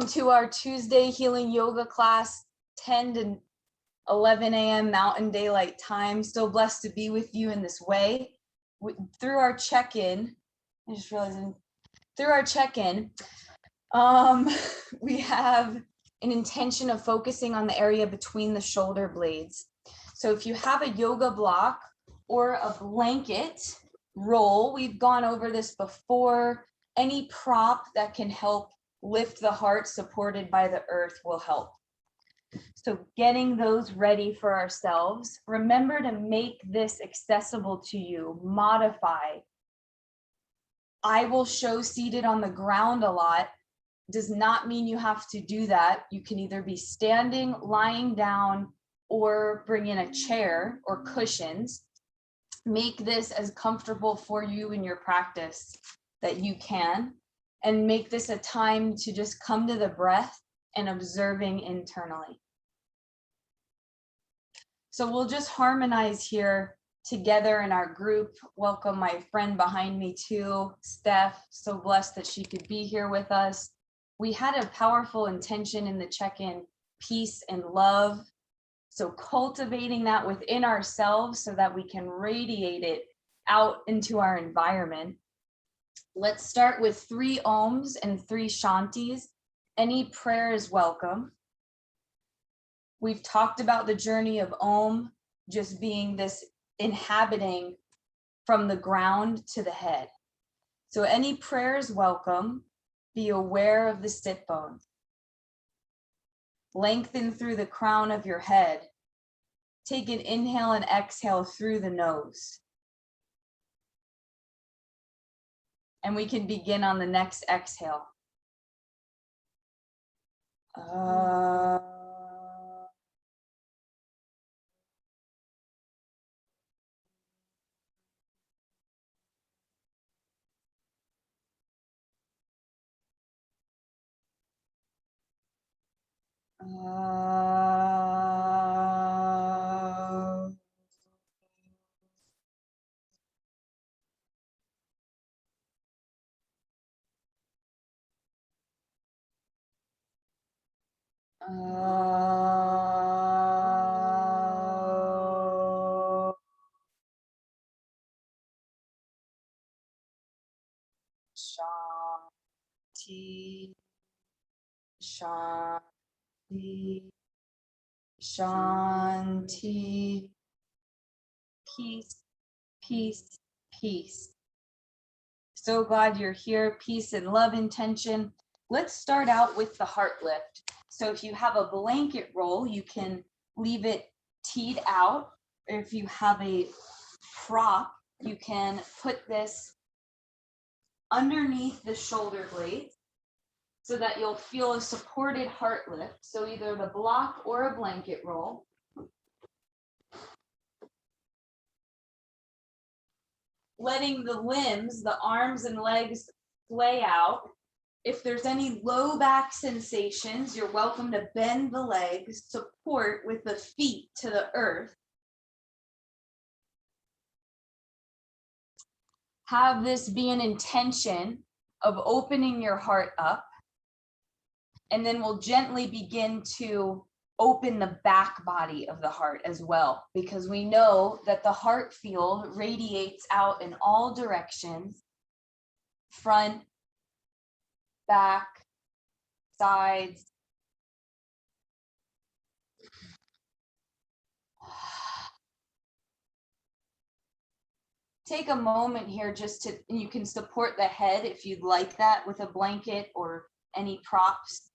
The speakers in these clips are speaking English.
Welcome to our Tuesday healing yoga class, 10 to 11 a.m. Mountain Daylight Time. So blessed to be with you in this way. Through our check-in, I just realized through our check-in, we have an intention of focusing on the area between the shoulder blades. So if you have a yoga block or a blanket roll, we've gone over this before. Any prop that can help lift the heart supported by the earth will help. So getting those ready for ourselves. Remember to make this accessible to you, modify. I will show seated on the ground a lot. Does not mean you have to do that. You can either be standing, lying down, or bring in a chair or cushions. Make this as comfortable for you in your practice that you can, and make this a time to just come to the breath and observing internally. So we'll just harmonize here together in our group. Welcome my friend behind me too, Steph. So blessed that she could be here with us. We had a powerful intention in the check-in, peace and love. So cultivating that within ourselves so that we can radiate it out into our environment. Let's start with 3 Oms and 3 Shantis. Any prayer is welcome. We've talked about the journey of Om just being this inhabiting from the ground to the head. So any prayer is welcome. Be aware of the sit bones. Lengthen through the crown of your head. Take an inhale and exhale through the nose. And we can begin on the next exhale. Shanti, Shanti, Shanti. Peace, peace, peace. So glad you're here. Peace and love intention. Let's start out with the heart lift. So if you have a blanket roll, you can leave it teed out. Or if you have a prop, you can put this underneath the shoulder blades so that you'll feel a supported heart lift. So either the block or a blanket roll. Letting the limbs, the arms and legs sway out. If there's any low back sensations, you're welcome to bend the legs, support with the feet to the earth. Have this be an intention of opening your heart up. And then we'll gently begin to open the back body of the heart as well, because we know that the heart field radiates out in all directions, front, back, sides. Take a moment here just to, and you can support the head if you'd like that with a blanket or any props.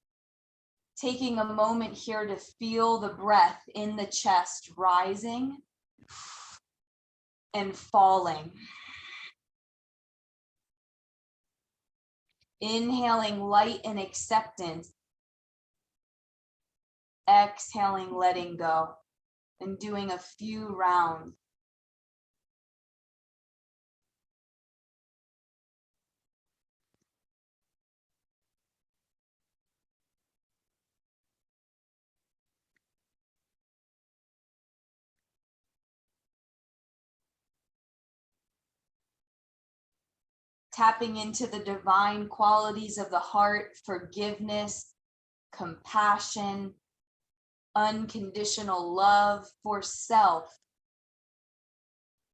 Taking a moment here to feel the breath in the chest rising and falling. Inhaling light and acceptance. Exhaling, letting go, and doing a few rounds. Tapping into the divine qualities of the heart, forgiveness, compassion, unconditional love for self,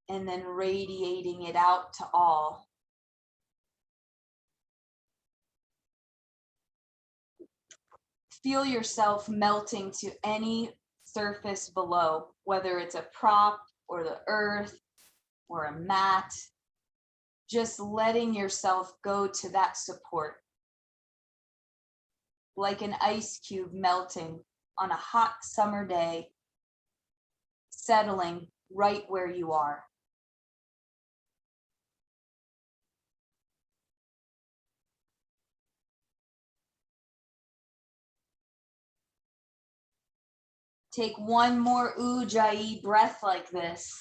and then radiating it out to all. Feel yourself melting to any surface below, whether it's a prop or the earth or a mat, just letting yourself go to that support. Like an ice cube melting on a hot summer day, settling right where you are. Take one more Ujjayi breath like this.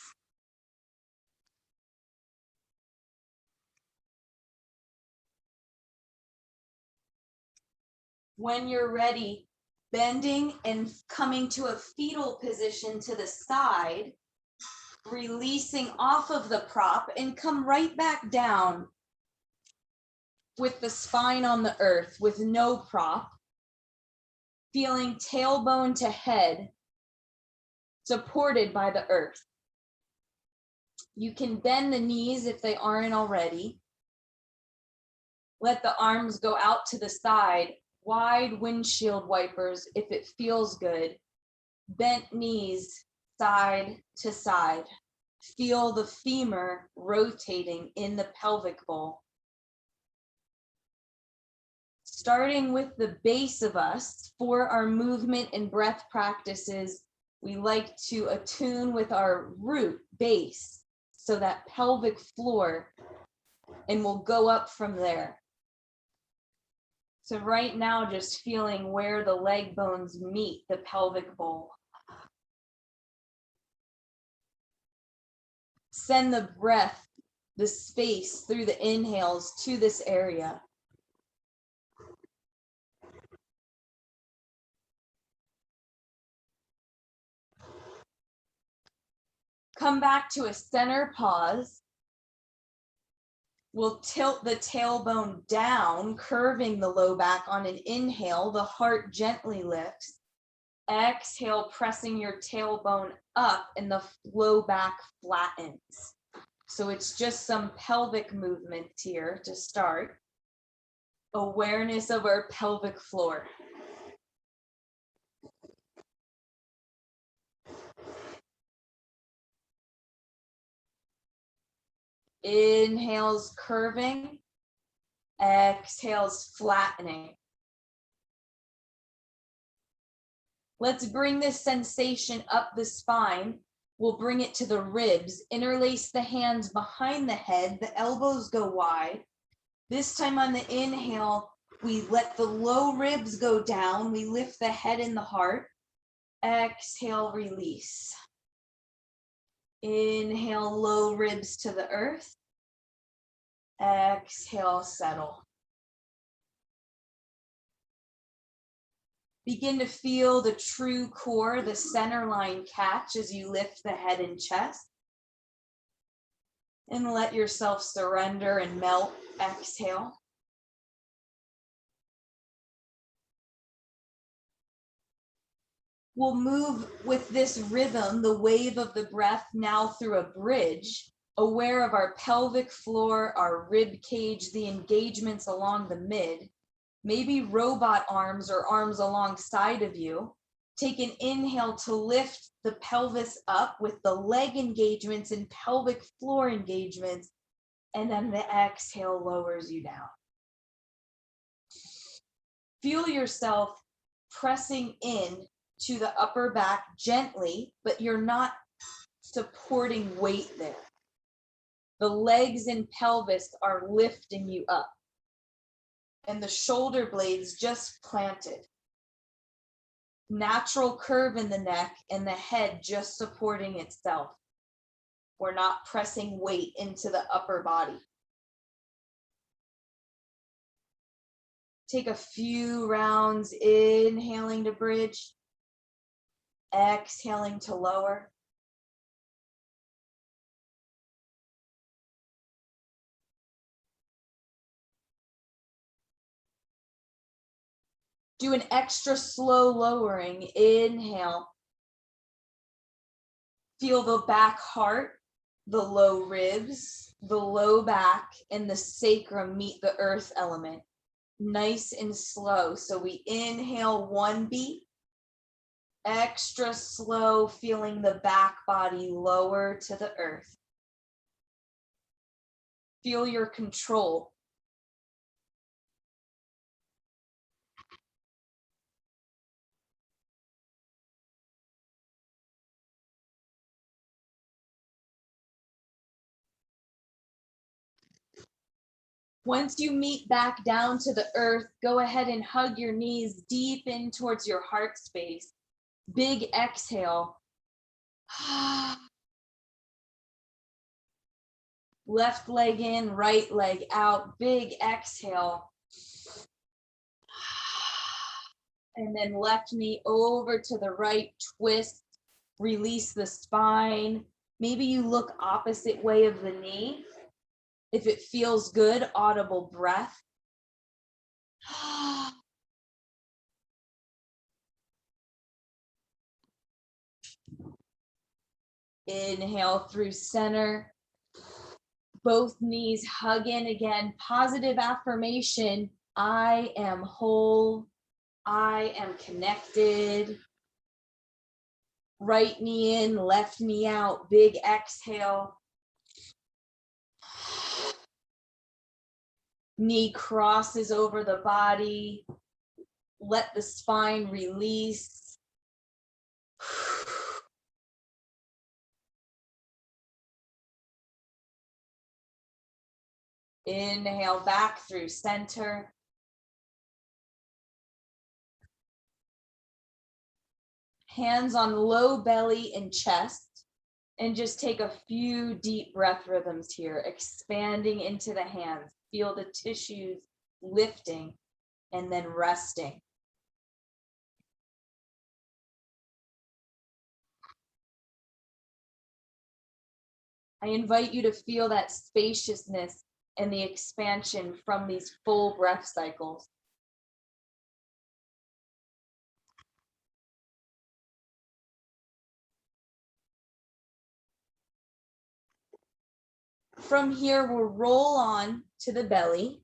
When you're ready, bending and coming to a fetal position to the side, releasing off of the prop and come right back down with the spine on the earth with no prop, feeling tailbone to head, supported by the earth. You can bend the knees if they aren't already. Let the arms go out to the side, wide windshield wipers if it feels good. Bent knees, side to side. Feel the femur rotating in the pelvic bowl. Starting with the base of us, for our movement and breath practices, we like to attune with our root base, so that pelvic floor, and we'll go up from there. So right now, just feeling where the leg bones meet the pelvic bowl. Send the breath, the space through the inhales to this area. Come back to a center pause. We'll tilt the tailbone down, curving the low back on an inhale. The heart gently lifts. Exhale, pressing your tailbone up and the low back flattens. So it's just some pelvic movement here to start. Awareness of our pelvic floor. Inhales curving, exhales flattening. Let's bring this sensation up the spine. We'll bring it to the ribs, interlace the hands behind the head, the elbows go wide. This time on the inhale, we let the low ribs go down, we lift the head and the heart. Exhale, release. Inhale, low ribs to the earth. Exhale, settle. Begin to feel the true core, the center line catch as you lift the head and chest. And let yourself surrender and melt. Exhale. We'll move with this rhythm, the wave of the breath, now through a bridge, aware of our pelvic floor, our rib cage, the engagements along the mid, maybe robot arms or arms alongside of you. Take an inhale to lift the pelvis up with the leg engagements and pelvic floor engagements, and then the exhale lowers you down. Feel yourself pressing in to the upper back gently, but you're not supporting weight there. The legs and pelvis are lifting you up, and the shoulder blades just planted. Natural curve in the neck and the head just supporting itself. We're not pressing weight into the upper body. Take a few rounds, inhaling to bridge, exhaling to lower. Do an extra slow lowering. Inhale. Feel the back heart, the low ribs, the low back, and the sacrum meet the earth element. Nice and slow. So we inhale 1 beat. Extra slow, feeling the back body lower to the earth. Feel your control. Once you meet back down to the earth, go ahead and hug your knees deep in towards your heart space. Big exhale. Left leg in, right leg out. Big exhale. And then left knee over to the right, twist, release the spine. Maybe you look opposite way of the knee. If it feels good, audible breath. Inhale through center. Both knees hug in again. Positive affirmation. I am whole. I am connected. Right knee in, left knee out. Big exhale. Knee crosses over the body. Let the spine release. Inhale back through center. Hands on low belly and chest. And just take a few deep breath rhythms here, expanding into the hands. Feel the tissues lifting and then resting. I invite you to feel that spaciousness and the expansion from these full breath cycles. From here, we'll roll on to the belly.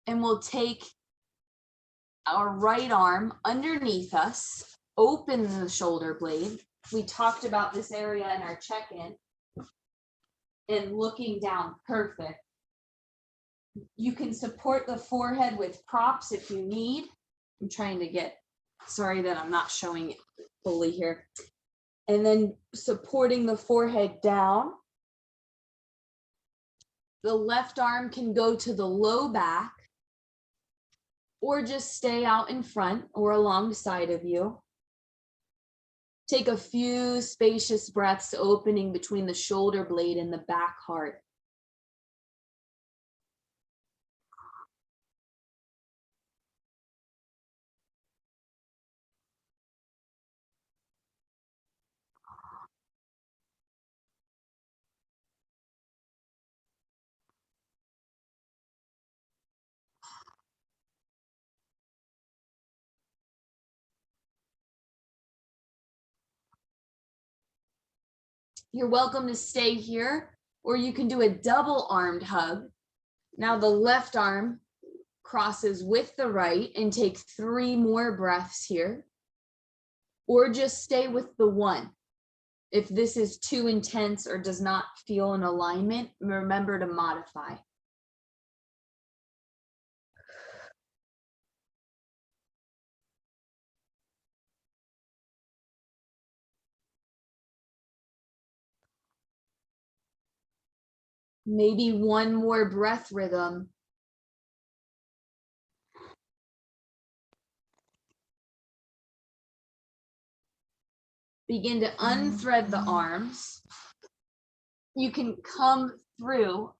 And we'll take our right arm underneath us, open the shoulder blade. We talked about this area in our check-in. And looking down, perfect. You can support the forehead with props if you need. I'm trying to get, sorry that I'm not showing it fully here. And then supporting the forehead down. The left arm can go to the low back or just stay out in front or alongside of you. Take a few spacious breaths, opening between the shoulder blade and the back heart. You're welcome to stay here, or you can do a double armed hug. Now the left arm crosses with the right and take 3 more breaths here, or just stay with the one. If this is too intense or does not feel in alignment, remember to modify. Maybe one more breath rhythm. Begin to unthread the arms. You can come through,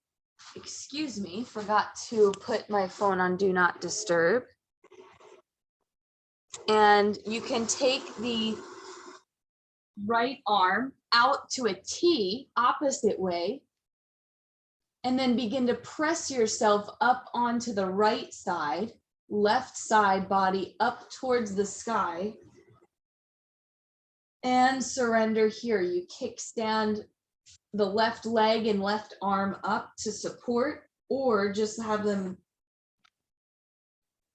excuse me, forgot to put my phone on do not disturb. And you can take the right arm out to a T opposite way And then begin to press yourself up onto the right side, left side body up towards the sky. And surrender here. You kickstand the left leg and left arm up to support, or just have them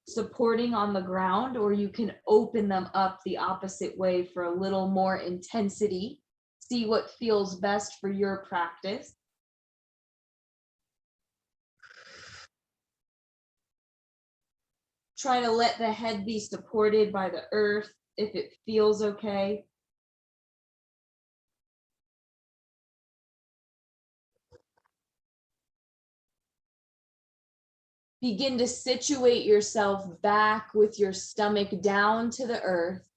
supporting on the ground, or you can open them up the opposite way for a little more intensity. See what feels best for your practice. Try to let the head be supported by the earth if it feels okay. Begin to situate yourself back with your stomach down to the earth.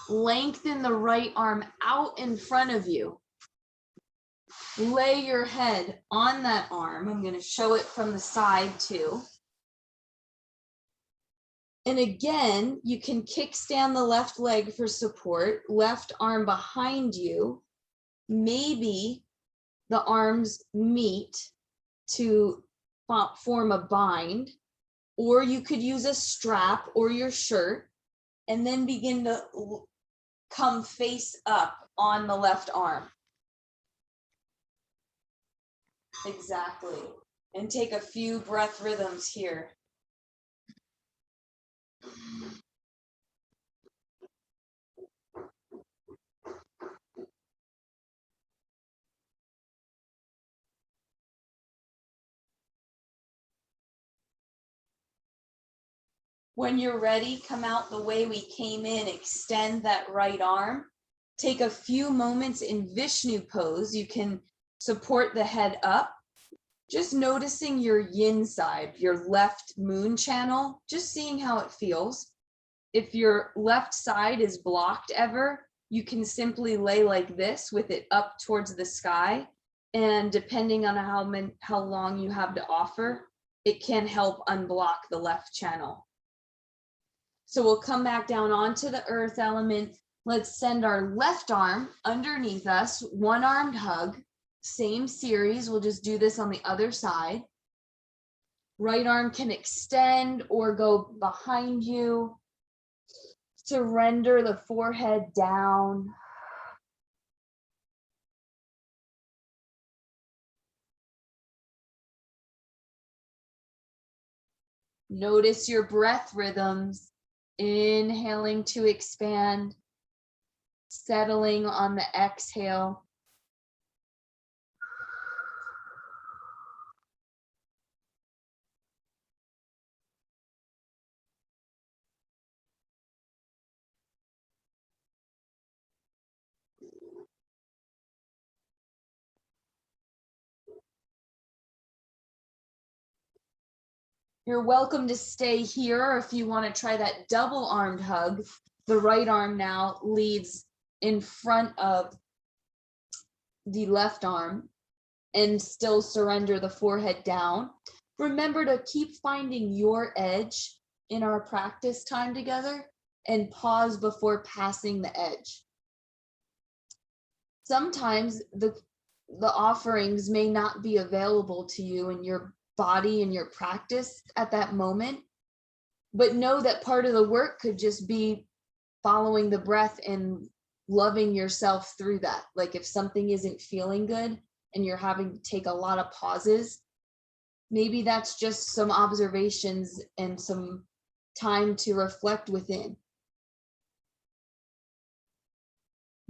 Lengthen the right arm out in front of you. Lay your head on that arm. I'm going to show it from the side too. And again, you can kickstand the left leg for support, left arm behind you. Maybe the arms meet to form a bind, or you could use a strap or your shirt, and then begin to come face up on the left arm. Exactly. And take a few breath rhythms here. When you're ready, come out the way we came in, extend that right arm. Take a few moments in Vishnu pose. You can support the head up, just noticing your yin side, your left moon channel, just seeing how it feels. If your left side is blocked ever, you can simply lay like this with it up towards the sky. And depending on how long you have to offer, it can help unblock the left channel. So we'll come back down onto the earth element. Let's send our left arm underneath us, one-armed hug. Same series, we'll just do this on the other side. Right arm can extend or go behind you. Surrender the forehead down. Notice your breath rhythms. Inhaling to expand, settling on the exhale. You're welcome to stay here if you want to try that double armed hug. The right arm now leads in front of the left arm and still surrender the forehead down. Remember to keep finding your edge in our practice time together and pause before passing the edge. Sometimes the offerings may not be available to you in your body and your practice at that moment, but know that part of the work could just be following the breath and loving yourself through that. Like if something isn't feeling good and you're having to take a lot of pauses, maybe that's just some observations and some time to reflect within.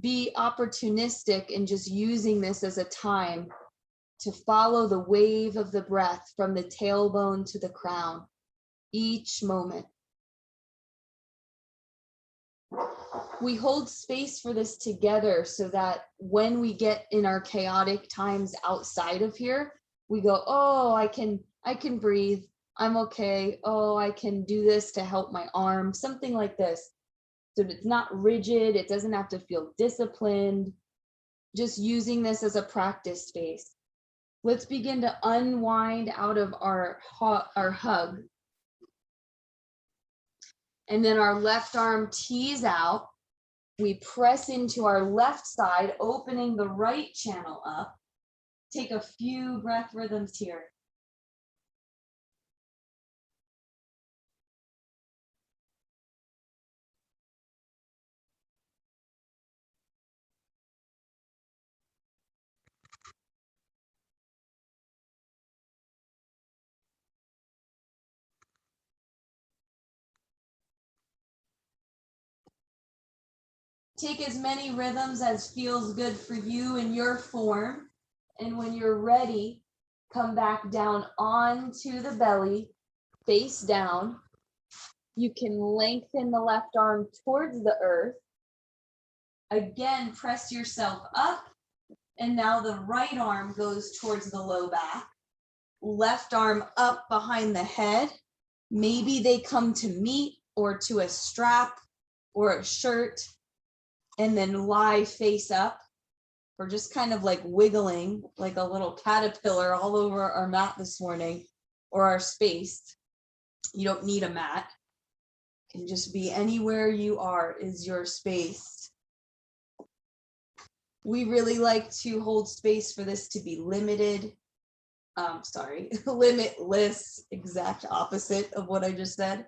Be opportunistic in just using this as a time to follow the wave of the breath from the tailbone to the crown, each moment. We hold space for this together so that when we get in our chaotic times outside of here, we go, oh, I can breathe. I'm okay. Oh, I can do this to help my arm, something like this. So it's not rigid. It doesn't have to feel disciplined. Just using this as a practice space. Let's begin to unwind out of our hug. And then our left arm tees out. We press into our left side, opening the right channel up. Take a few breath rhythms here. Take as many rhythms as feels good for you in your form. And when you're ready, come back down onto the belly, face down. You can lengthen the left arm towards the earth. Again, press yourself up. And now the right arm goes towards the low back. Left arm up behind the head. Maybe they come to meet or to a strap or a shirt, and then lie face up, or just kind of like wiggling like a little caterpillar all over our mat this morning, or our space. You don't need a mat. It can just be anywhere you are is your space. We really like to hold space for this to be limited. Limitless, exact opposite of what I just said.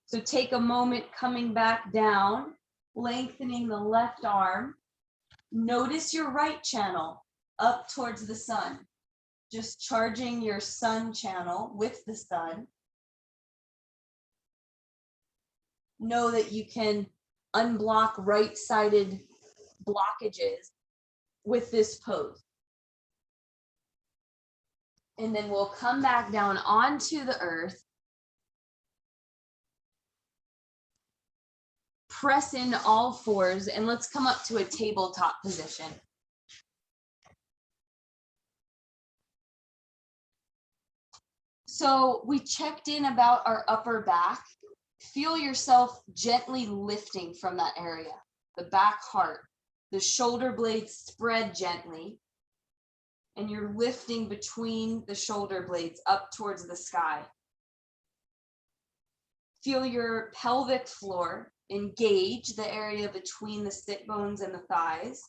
So take a moment coming back down, lengthening the left arm. Notice your right channel up towards the sun. Just charging your sun channel with the sun. Know that you can unblock right-sided blockages with this pose. And then we'll come back down onto the earth. Press in all fours, and let's come up to a tabletop position. So we checked in about our upper back. Feel yourself gently lifting from that area, the back heart, the shoulder blades spread gently, and you're lifting between the shoulder blades up towards the sky. Feel your pelvic floor engage the area between the sit bones and the thighs.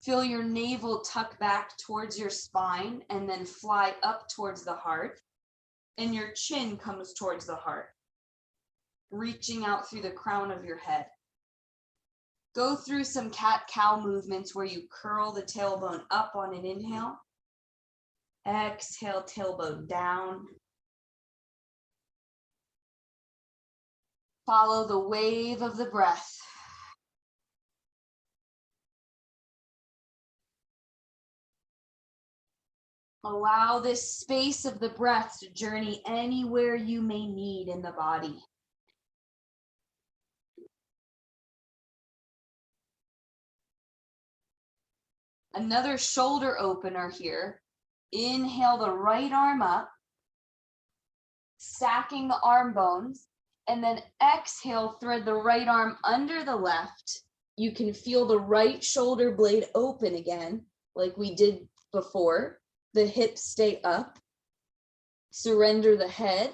Feel your navel tuck back towards your spine and then fly up towards the heart. And your chin comes towards the heart, reaching out through the crown of your head. Go through some cat-cow movements where you curl the tailbone up on an inhale. Exhale, tailbone down. Follow the wave of the breath. Allow this space of the breath to journey anywhere you may need in the body. Another shoulder opener here. Inhale the right arm up, stacking the arm bones, and then exhale, thread the right arm under the left. You can feel the right shoulder blade open again, like we did before. The hips stay up. Surrender the head.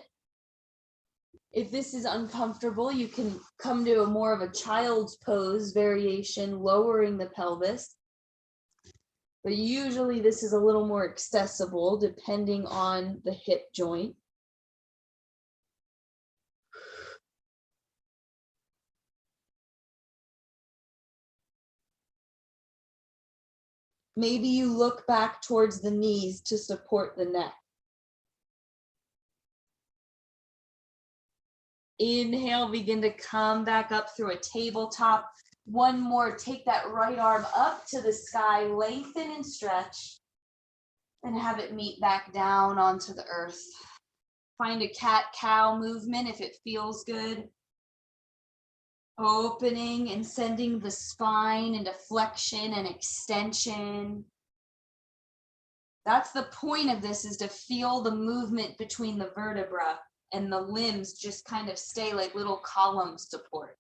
If this is uncomfortable, you can come to a more of a child's pose variation, lowering the pelvis. But usually this is a little more accessible depending on the hip joint. Maybe you look back towards the knees to support the neck. Inhale, begin to come back up through a tabletop. One more, take that right arm up to the sky, lengthen and stretch, and have it meet back down onto the earth. Find a cat-cow movement if it feels good. Opening and sending the spine into flexion and extension. That's the point of this, is to feel the movement between the vertebra, and the limbs just kind of stay like little column support.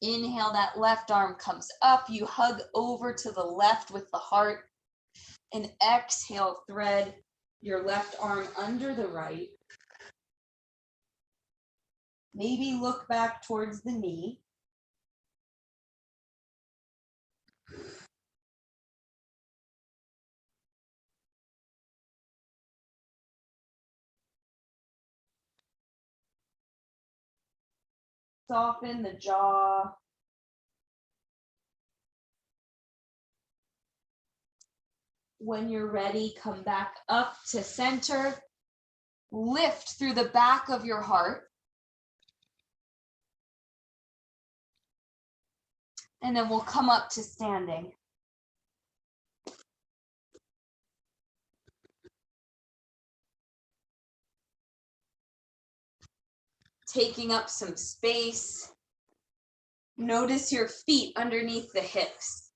Inhale, that left arm comes up. You hug over to the left with the heart. And exhale, thread your left arm under the right. Maybe look back towards the knee. Soften the jaw. When you're ready, come back up to center. Lift through the back of your heart. And then we'll come up to standing. Taking up some space. Notice your feet underneath the hips.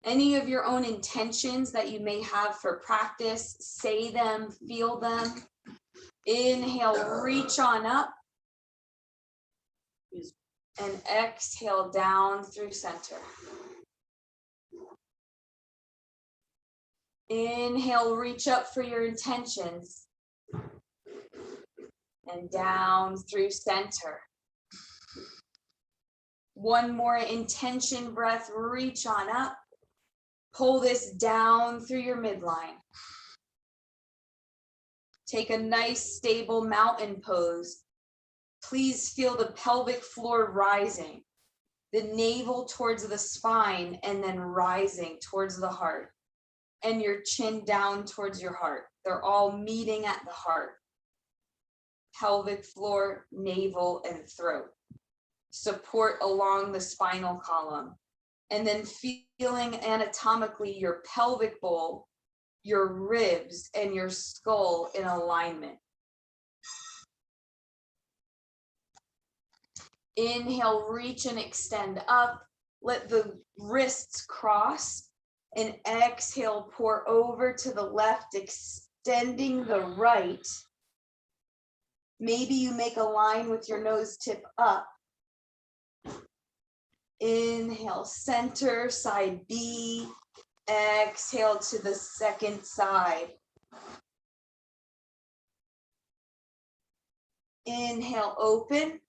Any of your own intentions that you may have for practice, say them, feel them. Inhale, reach on up. And exhale down through center. Inhale, reach up for your intentions. And down through center. One more intention breath, reach on up. Pull this down through your midline. Take a nice stable mountain pose. Please feel the pelvic floor rising, the navel towards the spine, and then rising towards the heart, and your chin down towards your heart. They're all meeting at the heart. Pelvic floor, navel, and throat. Support along the spinal column. And then feeling anatomically your pelvic bowl, your ribs, and your skull in alignment. Inhale, reach and extend up. Let the wrists cross. And exhale, pour over to the left, extending the right. Maybe you make a line with your nose tip up. Inhale, center, side B. Exhale to the second side. Inhale, open.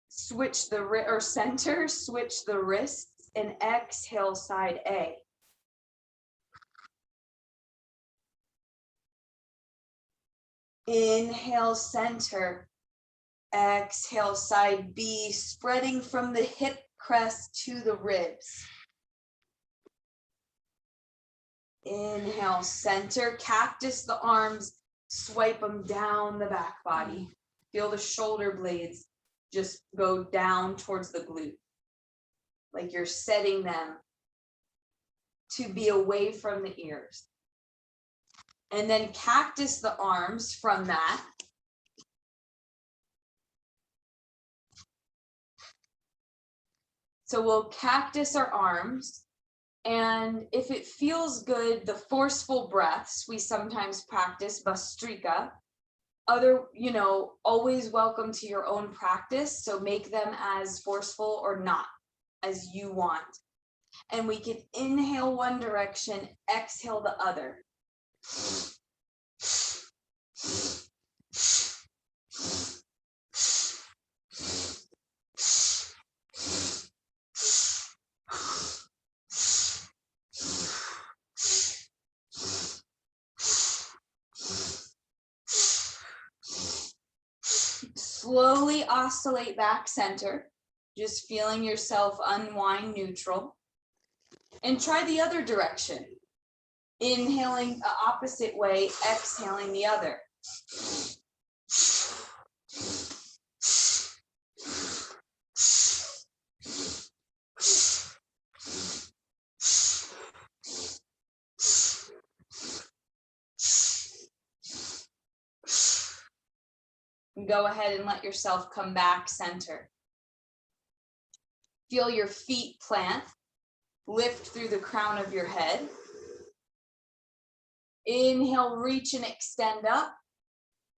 Switch the center, switch the wrists, and exhale, side A. Inhale, center. Exhale, side B, spreading from the hip crest to the ribs. Inhale, center, cactus the arms, swipe them down the back body. Feel the shoulder blades just go down towards the glute, like you're setting them to be away from the ears. And then cactus the arms from that. So we'll cactus our arms, and if it feels good, the forceful breaths, we sometimes practice Bhastrika. Always welcome to your own practice, so make them as forceful or not, as you want. And we can inhale one direction, exhale the other. Slowly oscillate back center, just feeling yourself unwind neutral. And try the other direction. Inhaling the opposite way, exhaling the other. Go ahead and let yourself come back center. Feel your feet plant. Lift through the crown of your head. Inhale, reach and extend up.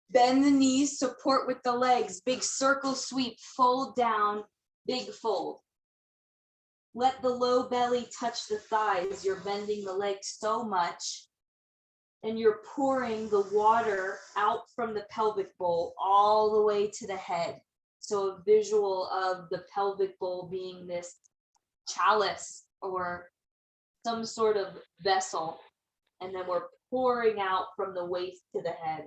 Bend the knees, support with the legs. Big circle sweep, fold down, big fold. Let the low belly touch the thighs. You're bending the legs so much. And you're pouring the water out from the pelvic bowl all the way to the head. So a visual of the pelvic bowl being this chalice or some sort of vessel. And then we're pouring out from the waist to the head.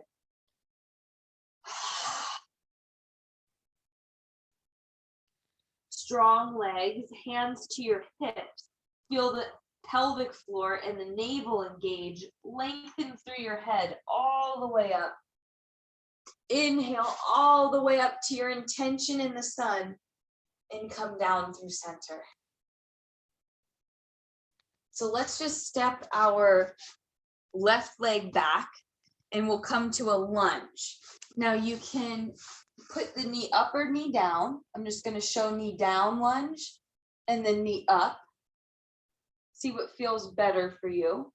strong legs, hands to your hips. Feel the pelvic floor and the navel engage. Lengthen through your head all the way up. Inhale all the way up to your intention in the sun and come down through center. So let's just step our left leg back and we'll come to a lunge. Now you can put the knee up or knee down. I'm just going to show knee down lunge and then knee up. See what feels better for you.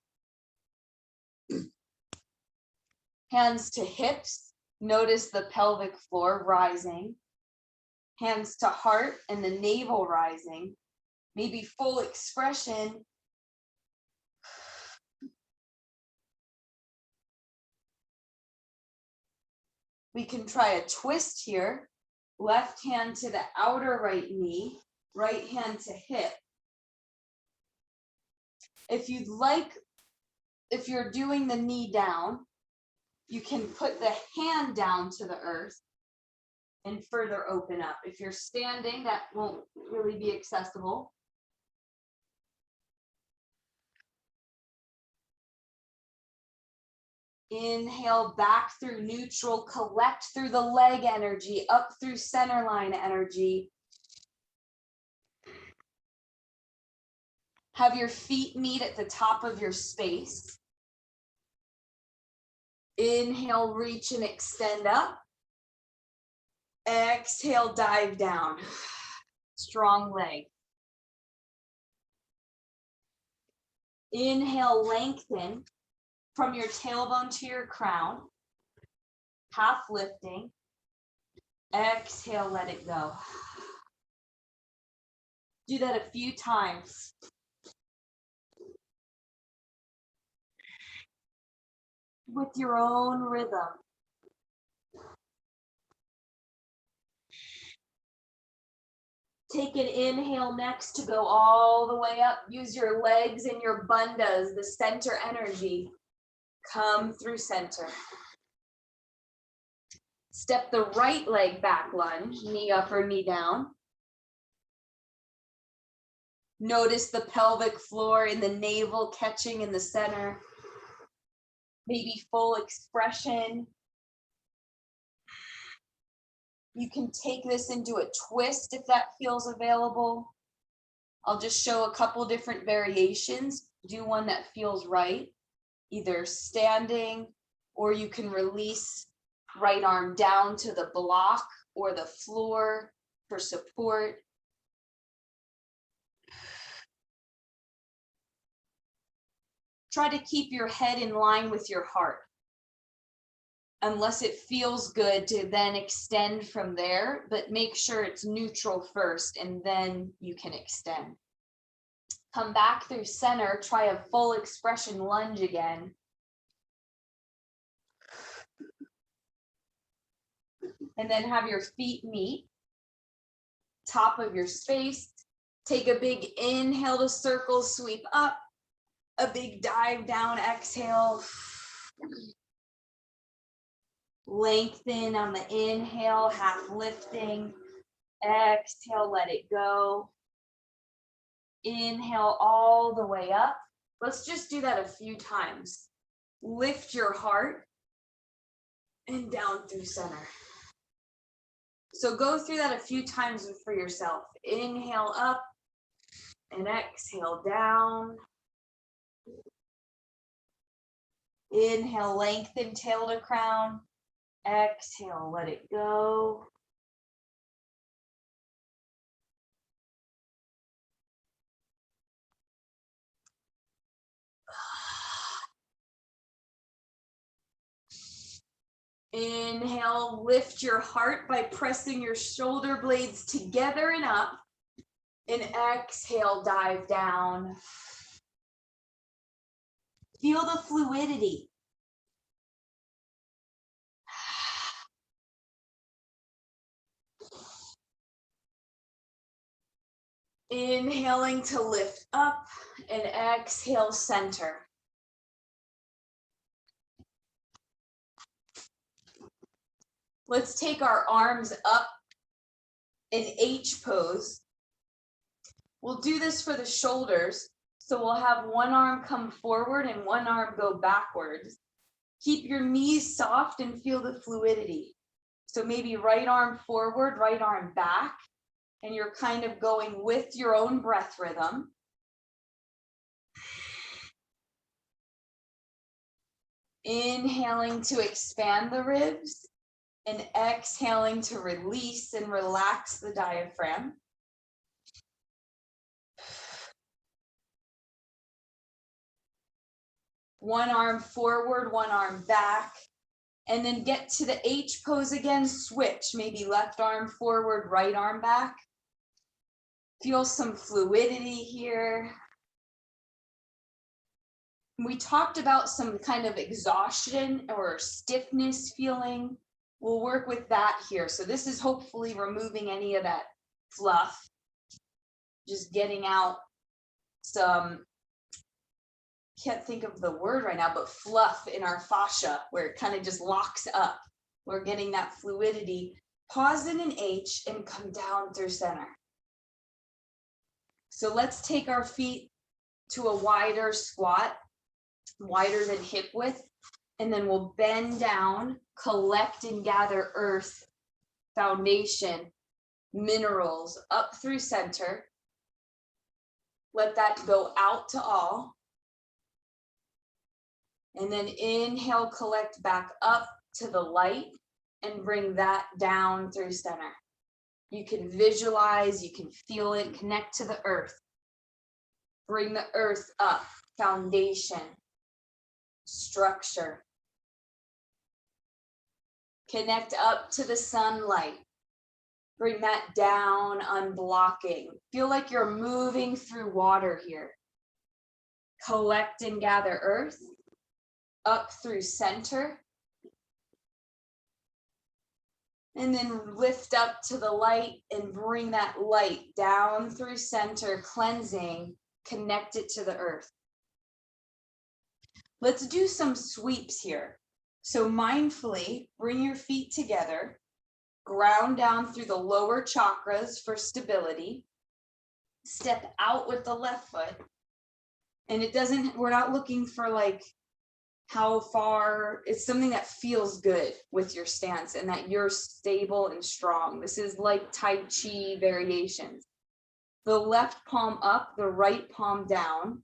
Hands to hips. Notice the pelvic floor rising. Hands to heart and the navel rising. Maybe full expression. We can try a twist here. Left hand to the outer right knee, right hand to hip. If you'd like, if you're doing the knee down, you can put the hand down to the earth and further open up. If you're standing, that won't really be accessible. Inhale back through neutral, collect through the leg energy, up through center line energy. Have your feet meet at the top of your space. Inhale, reach and extend up. Exhale, dive down. Strong leg. Inhale, lengthen from your tailbone to your crown. Half lifting. Exhale, let it go. Do that a few times. With your own rhythm. Take an inhale next to go all the way up. Use your legs and your bandhas, the center energy. Come through center. Step the right leg back lunge, knee up or knee down. Notice the pelvic floor and the navel catching in the center. Maybe full expression. You can take this into a twist if that feels available. I'll just show a couple different variations. Do one that feels right, either standing, or you can release right arm down to the block or the floor for support. Try to keep your head in line with your heart. Unless it feels good to then extend from there, but make sure it's neutral first and then you can extend. Come back through center, try a full expression lunge again. And then have your feet meet, top of your space. Take a big inhale to circle, sweep up, a big dive down, exhale. Lengthen on the inhale, half lifting. Exhale, let it go. Inhale all the way up. Let's just do that a few times. Lift your heart and down through center. So go through that a few times for yourself. Inhale up and exhale down. Inhale, lengthen tail to crown. Exhale, let it go. Inhale, lift your heart by pressing your shoulder blades together and up. And exhale, dive down. Feel the fluidity. Inhaling to lift up and exhale, center. Let's take our arms up in H pose. We'll do this for the shoulders. So we'll have one arm come forward and one arm go backwards. Keep your knees soft and feel the fluidity. So maybe right arm forward, right arm back, and you're kind of going with your own breath rhythm. Inhaling to expand the ribs and exhaling to release and relax the diaphragm. One arm forward, one arm back, and then get to the H pose again, switch, maybe left arm forward, right arm back. Feel some fluidity here. We talked about some kind of exhaustion or stiffness feeling. We'll work with that here. So this is hopefully removing any of that fluff, just getting out some, can't think of the word right now, but fluff in our fascia where it kind of just locks up. We're getting that fluidity. Pause in an H and come down through center. So let's take our feet to a wider squat, wider than hip width, and then we'll bend down, collect and gather earth, foundation, minerals up through center. Let that go out to all. And then inhale, collect back up to the light and bring that down through center. You can visualize, you can feel it, connect to the earth. Bring the earth up, foundation, structure. Connect up to the sunlight. Bring that down, unblocking. Feel like you're moving through water here. Collect and gather earth. Up through center. And then lift up to the light and bring that light down through center, cleansing, connect it to the earth. Let's do some sweeps here. So mindfully, bring your feet together, ground down through the lower chakras for stability, step out with the left foot. And we're not looking for like how far, it's something that feels good with your stance and that you're stable and strong. This is like Tai Chi variations. The left palm up, the right palm down.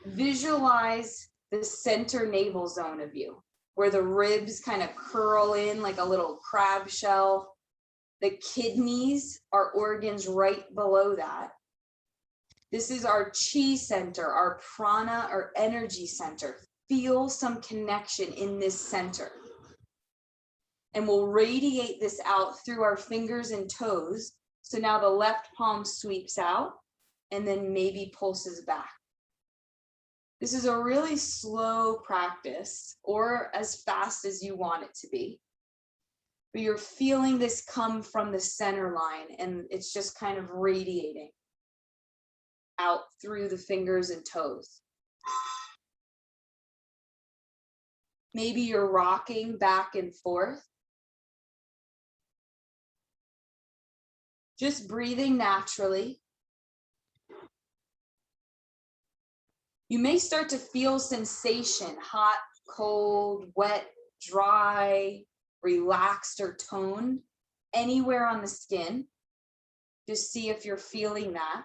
Visualize the center navel zone of you, where the ribs kind of curl in like a little crab shell. The kidneys are organs right below that. This is our chi center, our prana or energy center. Feel some connection in this center. And we'll radiate this out through our fingers and toes. So now the left palm sweeps out and then maybe pulses back. This is a really slow practice, or as fast as you want it to be. But you're feeling this come from the center line and it's just kind of radiating out through the fingers and toes. Maybe you're rocking back and forth. Just breathing naturally. You may start to feel sensation, hot, cold, wet, dry, relaxed, or toned anywhere on the skin. Just see if you're feeling that.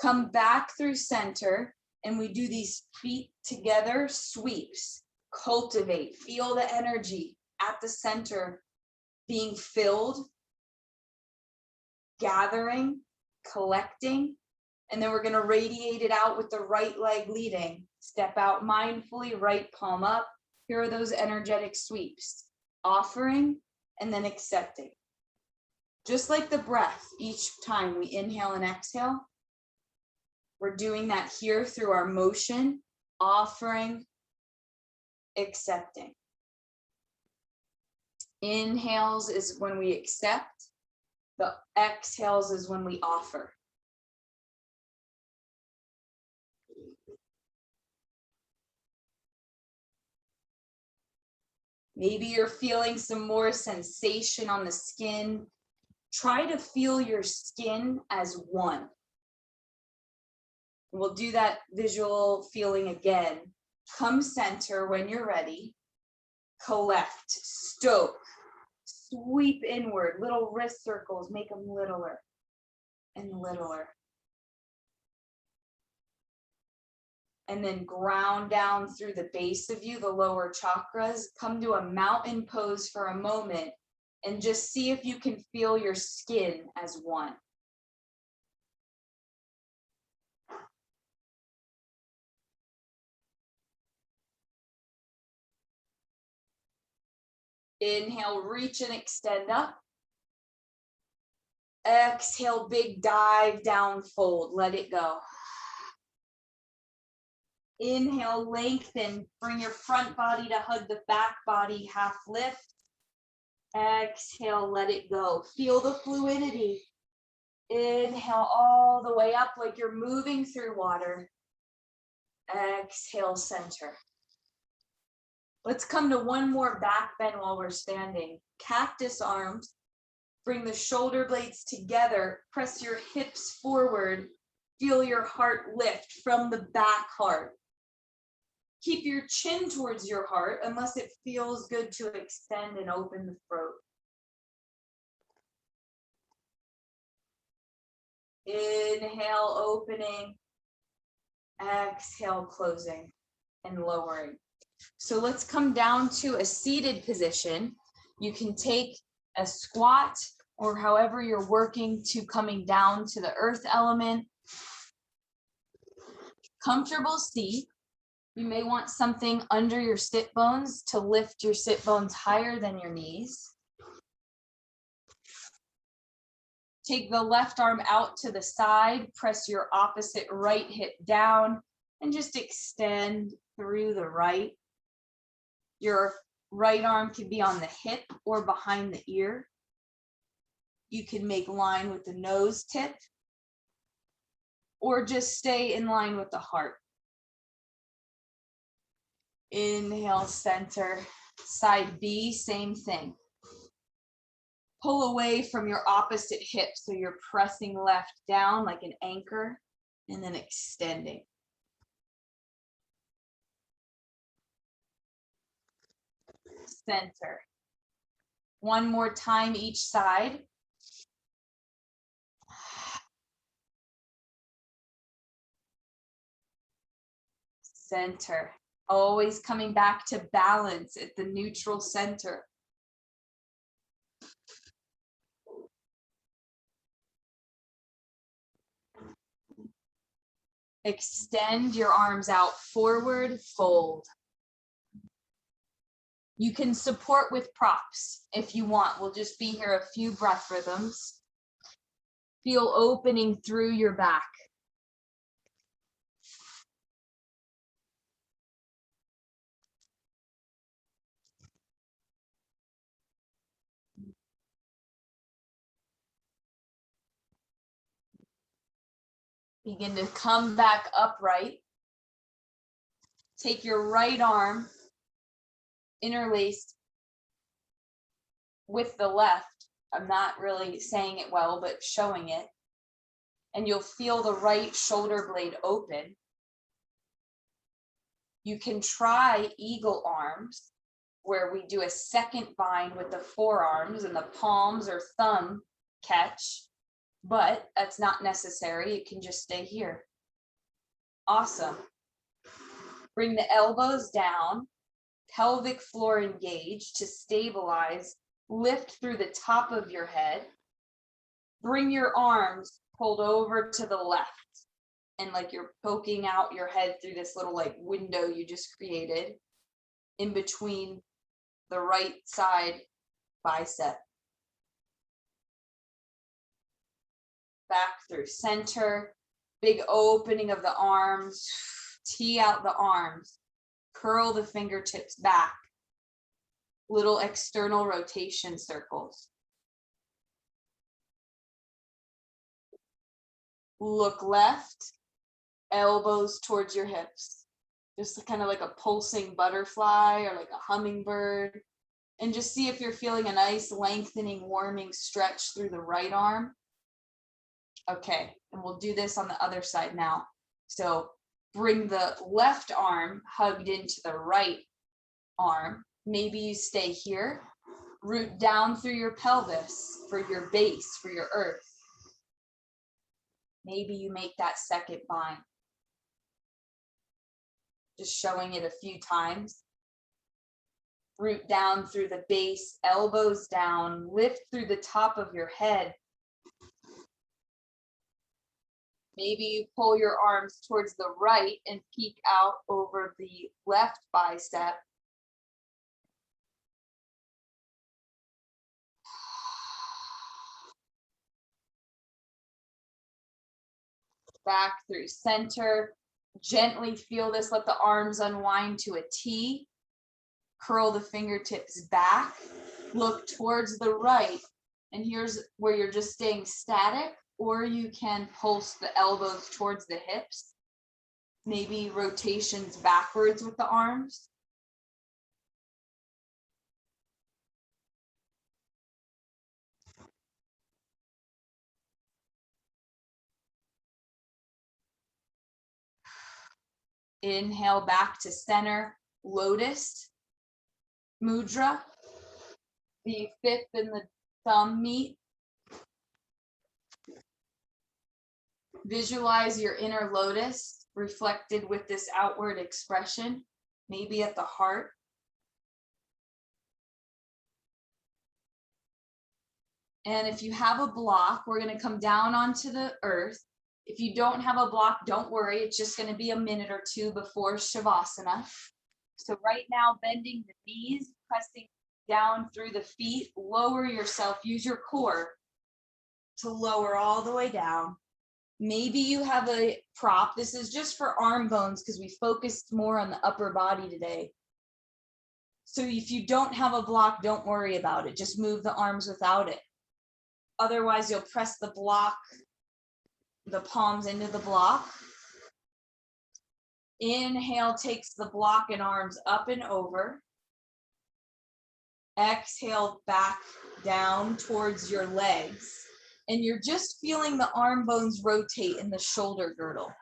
Come back through center. And we do these feet together sweeps. Cultivate, feel the energy at the center being filled, gathering, collecting, and then we're going to radiate it out with the right leg leading. Step out mindfully, right palm up. Here are those energetic sweeps. Offering and then accepting. Just like the breath, each time we inhale and exhale, we're doing that here through our motion, offering, accepting. Inhales is when we accept. The exhales is when we offer. Maybe you're feeling some more sensation on the skin. Try to feel your skin as one. We'll do that visual feeling again. Come center when you're ready. Collect, stoke, sweep inward, little wrist circles, make them littler and littler. And then ground down through the base of you, the lower chakras. Come to a mountain pose for a moment and just see if you can feel your skin as one. Inhale, reach and extend up. Exhale, big dive down, fold, let it go. Inhale, lengthen, bring your front body to hug the back body, half lift. Exhale, let it go. Feel the fluidity. Inhale all the way up like you're moving through water. Exhale, center. Let's come to one more back bend while we're standing. Cactus arms. Bring the shoulder blades together. Press your hips forward. Feel your heart lift from the back heart. Keep your chin towards your heart unless it feels good to extend and open the throat. Inhale, opening. Exhale, closing and lowering. So let's come down to a seated position. You can take a squat or however you're working to coming down to the earth element. Comfortable seat. You may want something under your sit bones to lift your sit bones higher than your knees. Take the left arm out to the side, press your opposite right hip down, and just extend through the right. Your right arm can be on the hip or behind the ear. You can make line with the nose tip, or just stay in line with the heart. Inhale, center. Side B, same thing. Pull away from your opposite hip so you're pressing left down like an anchor and then extending. Center. One more time each side. Center. Always coming back to balance at the neutral center. Extend your arms out forward, fold. You can support with props if you want. We'll just be here a few breath rhythms. Feel opening through your back. Begin to come back upright. Take your right arm interlaced with the left. I'm not really saying it well, but showing it. And you'll feel the right shoulder blade open. You can try eagle arms, where we do a second bind with the forearms and the palms or thumb catch, but that's not necessary. It can just stay here. Awesome. Bring the elbows down, pelvic floor engaged to stabilize. Lift through the top of your head. Bring your arms pulled over to the left. And like you're poking out your head through this little like window you just created in between the right side bicep. Back through center, big opening of the arms, tee out the arms, curl the fingertips back, little external rotation circles. Look left, elbows towards your hips. Just kind of like a pulsing butterfly or like a hummingbird. And just see if you're feeling a nice lengthening, warming stretch through the right arm. Okay, and we'll do this on the other side now. So bring the left arm hugged into the right arm. Maybe you stay here. Root down through your pelvis for your base, for your earth. Maybe you make that second bind. Just showing it a few times. Root down through the base, elbows down, lift through the top of your head. Maybe you pull your arms towards the right and peek out over the left bicep. Back through center. Gently feel this, let the arms unwind to a T. Curl the fingertips back, look towards the right, and here's where you're just staying static, or you can pulse the elbows towards the hips, maybe rotations backwards with the arms. Inhale back to center, lotus mudra. The fifth and the thumb meet. Visualize your inner lotus reflected with this outward expression, maybe at the heart. And if you have a block, we're going to come down onto the earth. If you don't have a block, don't worry. It's just going to be a minute or two before Shavasana. So right now, bending the knees, pressing down through the feet, lower yourself, use your core to lower all the way down. Maybe you have a prop. This is just for arm bones because we focused more on the upper body today. So if you don't have a block, don't worry about it. Just move the arms without it. Otherwise, you'll press the block, the palms into the block. Inhale takes the block and arms up and over. Exhale back down towards your legs. And you're just feeling the arm bones rotate in the shoulder girdle.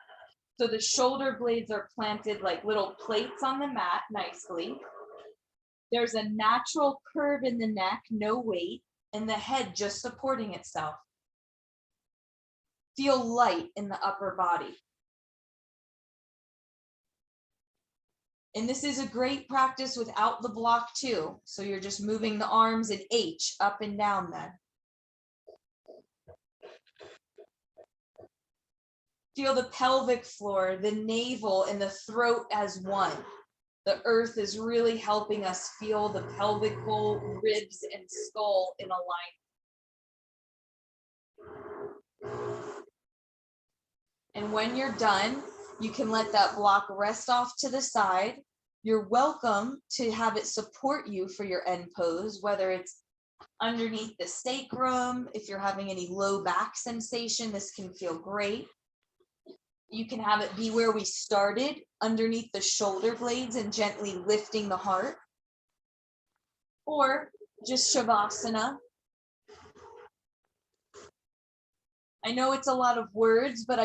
So the shoulder blades are planted like little plates on the mat nicely. There's a natural curve in the neck, no weight, and the head just supporting itself. Feel light in the upper body. And this is a great practice without the block too. So you're just moving the arms in H up and down then. Feel the pelvic floor, the navel, and the throat as one. The earth is really helping us feel the pelvic bowl, ribs, and skull in alignment. And when you're done, you can let that block rest off to the side. You're welcome to have it support you for your end pose, whether it's underneath the sacrum. If you're having any low back sensation, this can feel great. You can have it be where we started, underneath the shoulder blades and gently lifting the heart. Or just Shavasana. I know it's a lot of words, but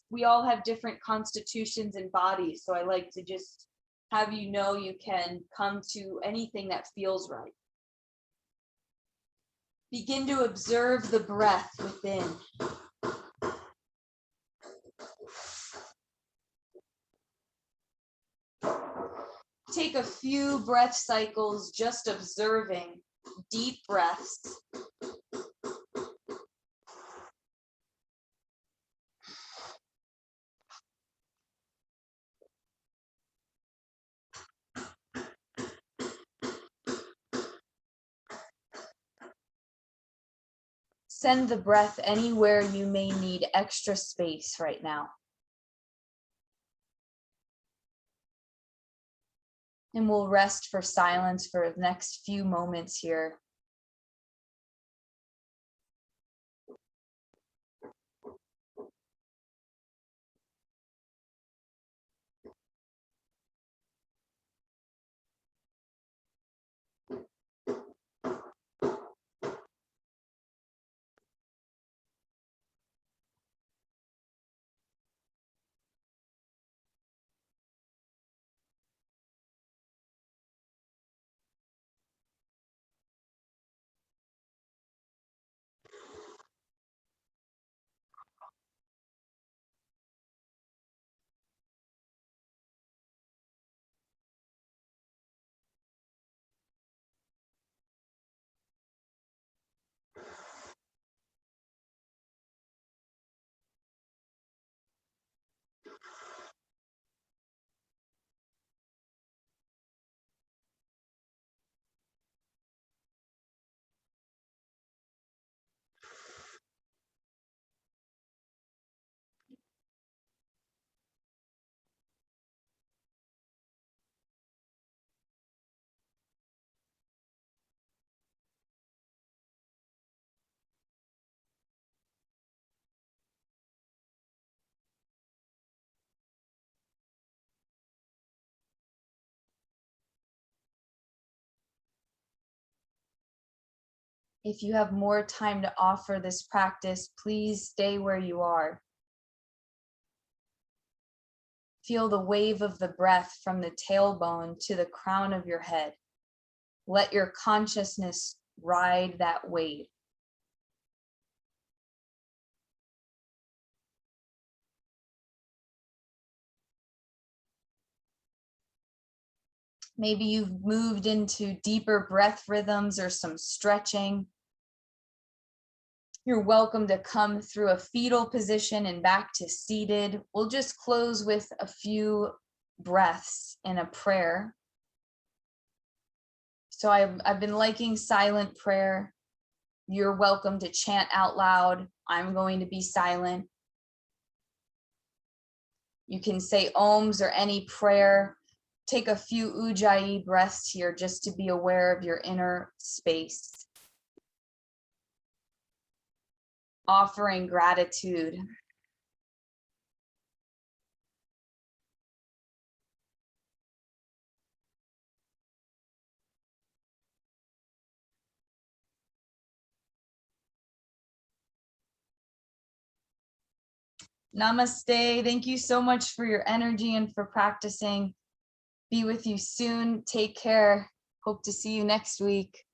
we all have different constitutions and bodies. So I like to just have you know you can come to anything that feels right. Begin to observe the breath within. Take a few breath cycles just observing deep breaths. Send the breath anywhere you may need extra space right now. And we'll rest for silence for the next few moments here. If you have more time to offer this practice, please stay where you are. Feel the wave of the breath from the tailbone to the crown of your head. Let your consciousness ride that wave. Maybe you've moved into deeper breath rhythms or some stretching. You're welcome to come through a fetal position and back to seated. We'll just close with a few breaths in a prayer. So I've been liking silent prayer. You're welcome to chant out loud. I'm going to be silent. You can say ohms or any prayer. Take a few ujjayi breaths here just to be aware of your inner space. Offering gratitude. Namaste. Thank you so much for your energy and for practicing. Be with you soon. Take care. Hope to see you next week.